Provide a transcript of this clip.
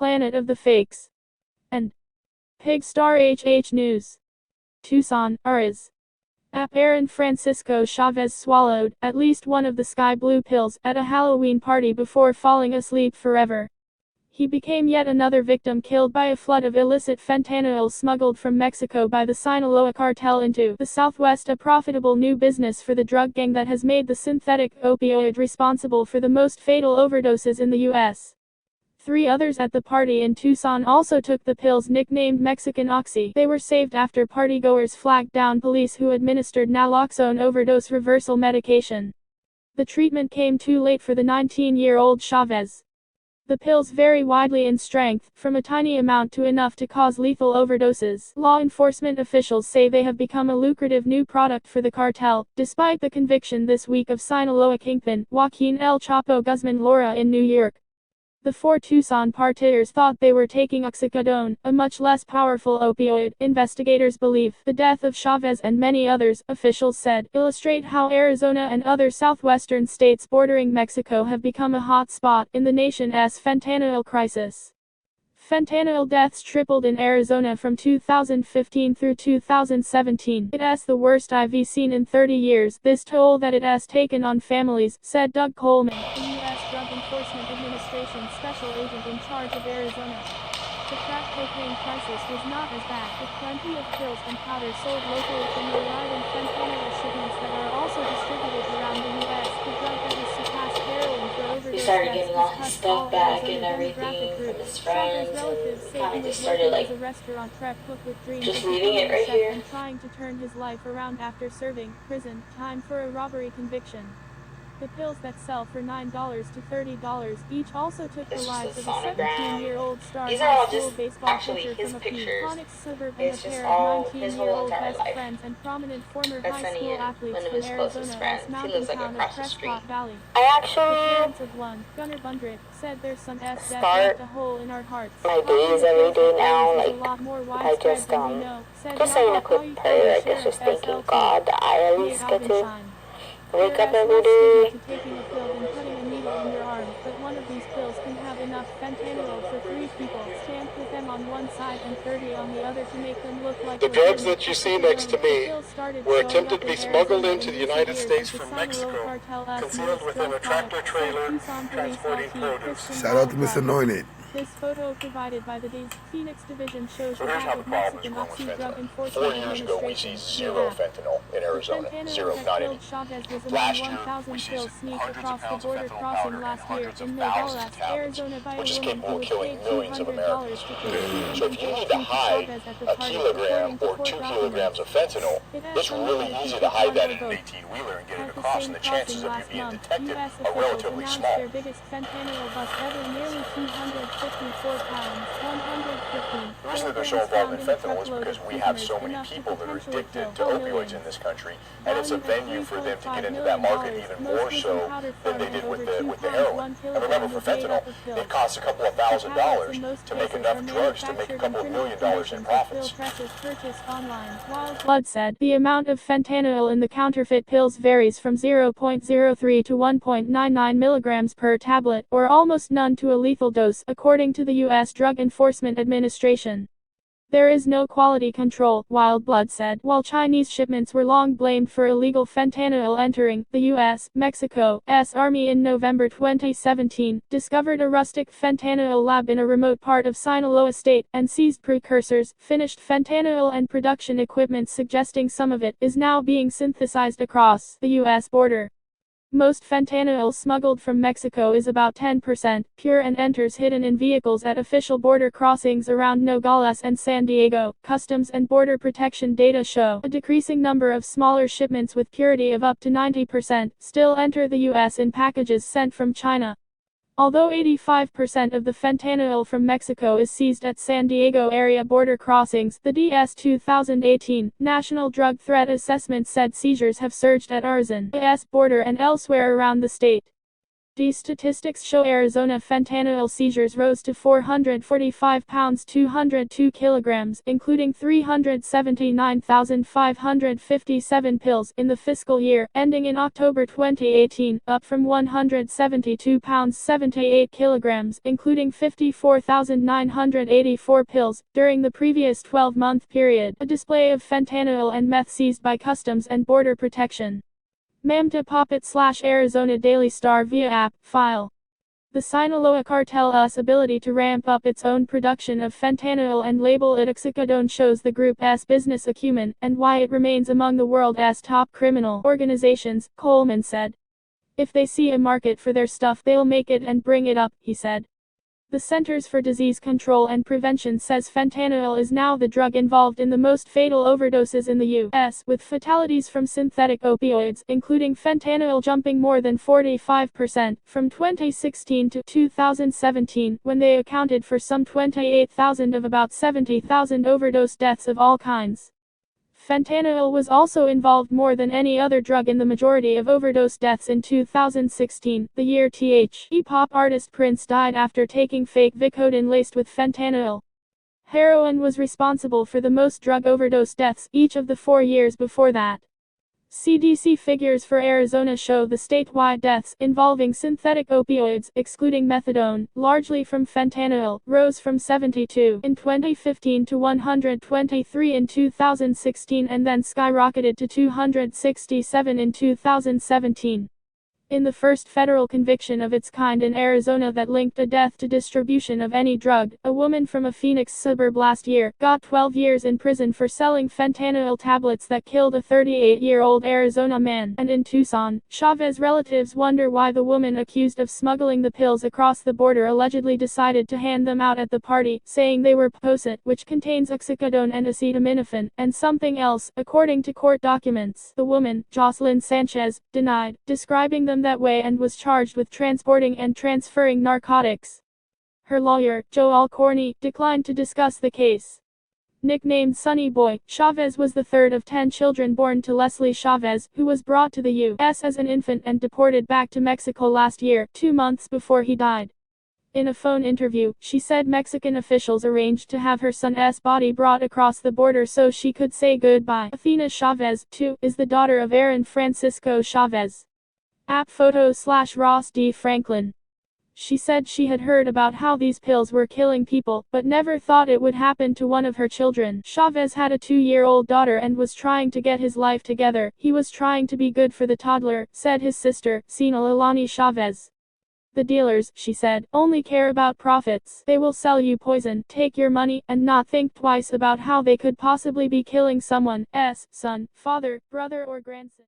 planet of the fakes. And Pigstar HH News. Tucson, Ariz. Apparent Francisco Chavez swallowed at least one of the sky blue pills at a Halloween party before falling asleep forever. He became yet another victim killed by a flood of illicit fentanyl smuggled from Mexico by the Sinaloa cartel into the Southwest, a profitable new business for the drug gang that has made the synthetic opioid responsible for the most fatal overdoses in the U.S. 3 others at the party in Tucson also took the pills nicknamed Mexican Oxy. They were saved after partygoers flagged down police who administered naloxone overdose reversal medication. The treatment came too late for the 19-year-old Chavez. The pills vary widely in strength, from a tiny amount to enough to cause lethal overdoses. Law enforcement officials say they have become a lucrative new product for the cartel, despite the conviction this week of Sinaloa kingpin Joaquin El Chapo Guzman Loera in New York. The 4 Tucson partygoers thought they were taking oxycodone, a much less powerful opioid. Investigators believe the death of Chavez and many others, officials said, illustrate how Arizona and other southwestern states bordering Mexico have become a hot spot in the nation's fentanyl crisis. Fentanyl deaths tripled in Arizona from 2015 through 2017. It's the worst I've seen in 30 years. This toll that it has taken on families, said Doug Coleman, the U.S. Drug Enforcement Administration special agent in charge of Arizona. The crack cocaine crisis was not as bad, with plenty of pills and powder sold locally from the arriving fentanyl shipments that are also distributed around the U.S. The drug that has surpassed heroin for overdose He started deaths getting all has his touched all stuff back and Arizona everything demographic from groups. his Chavez friends, relatives and say kind he of was just started working like as a restaurant prep cook with dreams just of reading it becoming a right chef here. and trying to turn his life around after serving prison time for a robbery conviction. The pills that sell for $9 to $30 each also took the This is lives the of a sonogram. 17-year-old star These are high all school just baseball actually pitcher his from a pictures. Phoenix suburb and a It's just pair of all his whole 19-year-old entire best life. friends and prominent former That's high Sunny school and athletes one of from his closest Arizona's friends. He mountain lives like town of across the street. Prescott Valley. I The actually parents of one, Gunnar Bundrick, said their son's death start left a hole in our hearts. my Popping days the every pills day that now, varies is a like lot more I widespread just than we know, said just saying a quick prayer, I guess just thanking God that I at least get to wake up every less stigma day. to taking a pill than putting a needle in your arm, but one of these pills can have enough fentanyl for 3 people, stamped with them on one side and 30 on the other to make them look like The drugs legitimate that you see next to oxycodone. The me pills started were showing attempted up to be in smuggled Arizona into in the recent United years States as the from Sinaloa Mexico, cartel's concealed newest within drug a tractor product, said trailer Tucson police transporting LT produce. Kristen Shout out to Miss Balaclava. Anointed. This photo provided by the Day's Phoenix Division shows So the here's bag how the of problem is Mexican growing with Oxy Drug fentanyl. 4 Enforcement years ago, we Administration. see zero fentanyl in The Arizona. fentanyl Zero, that not killed any. Chavez was among Last year, 1,000 we see pills sneaked hundreds of across the pounds of border fentanyl crossing powder and last year hundreds of in thousands Nogales, of tablets, Arizona by a which is woman capable who of was killing paid millions of $200 Americans. to take feeding So if you need to to hide Chavez at the a party, kilogram according to or court 2 kilograms documents. of fentanyl, It has it's some really limit easy to to hide one that or in an both. 18-wheeler and get it At the across, same and the chances crossing of you last being month, detected U.S. are officials relatively announced small. their biggest fentanyl bust ever, nearly 254 pounds, 115 The reason that they're so kilograms involved found in in a fentanyl is truckload because of we have prisoners, so many enough to people that are potentially addicted kill to opioids millions. in this country, and it's a Valued at venue for them to get $3.5 into that market million, even most more was in so powder than form they and did over with 2 the pounds heroin. 1 And remember, kilogram for is made fentanyl, up of pills. it costs a couple of The $1,000 tablets in most to make cases enough are drugs to make a manufactured in couple of $1 criminal million in conditions with pill profits. presses purchased online. Wild Blood said the amount of fentanyl in the counterfeit pills varies from 0.03 to 1.99 milligrams per tablet, or almost none to a lethal dose, according to the U.S. Drug Enforcement Administration. There is no quality control, Wild Blood said. While Chinese shipments were long blamed for illegal fentanyl entering, the U.S., Mexico's Army in November 2017 discovered a rustic fentanyl lab in a remote part of Sinaloa state, and seized precursors, finished fentanyl and production equipment, suggesting some of it is now being synthesized across the U.S. border. Most fentanyl smuggled from Mexico is about 10% pure and enters hidden in vehicles at official border crossings around Nogales and San Diego. Customs and Border Protection data show a decreasing number of smaller shipments with purity of up to 90% still enter the U.S. in packages sent from China. Although 85% of the fentanyl from Mexico is seized at San Diego area border crossings, the DS 2018 National Drug Threat Assessment said seizures have surged at Arizon's border and elsewhere around the state. These statistics show Arizona fentanyl seizures rose to 445 pounds 202 kilograms, including 379,557 pills in the fiscal year, ending in October 2018, up from 172 pounds 78 kilograms, including 54,984 pills, during the previous 12-month period, a display of fentanyl and meth seized by Customs and Border Protection. Mamta Poppet/Arizona Daily Star via app, file. The Sinaloa cartel's ability to ramp up its own production of fentanyl and label it oxycodone shows the group's business acumen, and why it remains among the world's top criminal organizations, Coleman said. If they see a market for their stuff, they'll make it and bring it up, he said. The Centers for Disease Control and Prevention says fentanyl is now the drug involved in the most fatal overdoses in the U.S., with fatalities from synthetic opioids, including fentanyl jumping more than 45% from 2016 to 2017, when they accounted for some 28,000 of about 70,000 overdose deaths of all kinds. Fentanyl was also involved more than any other drug in the majority of overdose deaths in 2016, the year hip-hop artist Prince died after taking fake Vicodin laced with fentanyl. Heroin was responsible for the most drug overdose deaths each of the 4 years before that. CDC figures for Arizona show the statewide deaths involving synthetic opioids, excluding methadone, largely from fentanyl, rose from 72 in 2015 to 123 in 2016 and then skyrocketed to 267 in 2017. In the first federal conviction of its kind in Arizona that linked a death to distribution of any drug, a woman from a Phoenix suburb last year got 12 years in prison for selling fentanyl tablets that killed a 38-year-old Arizona man. And in Tucson, Chavez relatives wonder why the woman accused of smuggling the pills across the border allegedly decided to hand them out at the party, saying they were Posset, which contains oxycodone and acetaminophen, and something else, according to court documents. The woman, Jocelyn Sanchez, denied, describing them that way, and was charged with transporting and transferring narcotics. Her lawyer, Joe Alcorny, declined to discuss the case. Nicknamed Sonny Boy, Chavez was the third of 10 children born to Leslie Chavez, who was brought to the U.S. as an infant and deported back to Mexico last year, 2 months before he died. In a phone interview, she said Mexican officials arranged to have her son's body brought across the border so she could say goodbye. Athena Chavez, too, is the daughter of Aaron Francisco Chavez. App photos/Ross D. Franklin. She said she had heard about how these pills were killing people, but never thought it would happen to one of her children. Chavez had a 2-year-old daughter and was trying to get his life together. He was trying to be good for the toddler, said his sister, Sinaloa Chavez. The dealers, she said, only care about profits. They will sell you poison, take your money, and not think twice about how they could possibly be killing someone's son, father, brother or grandson.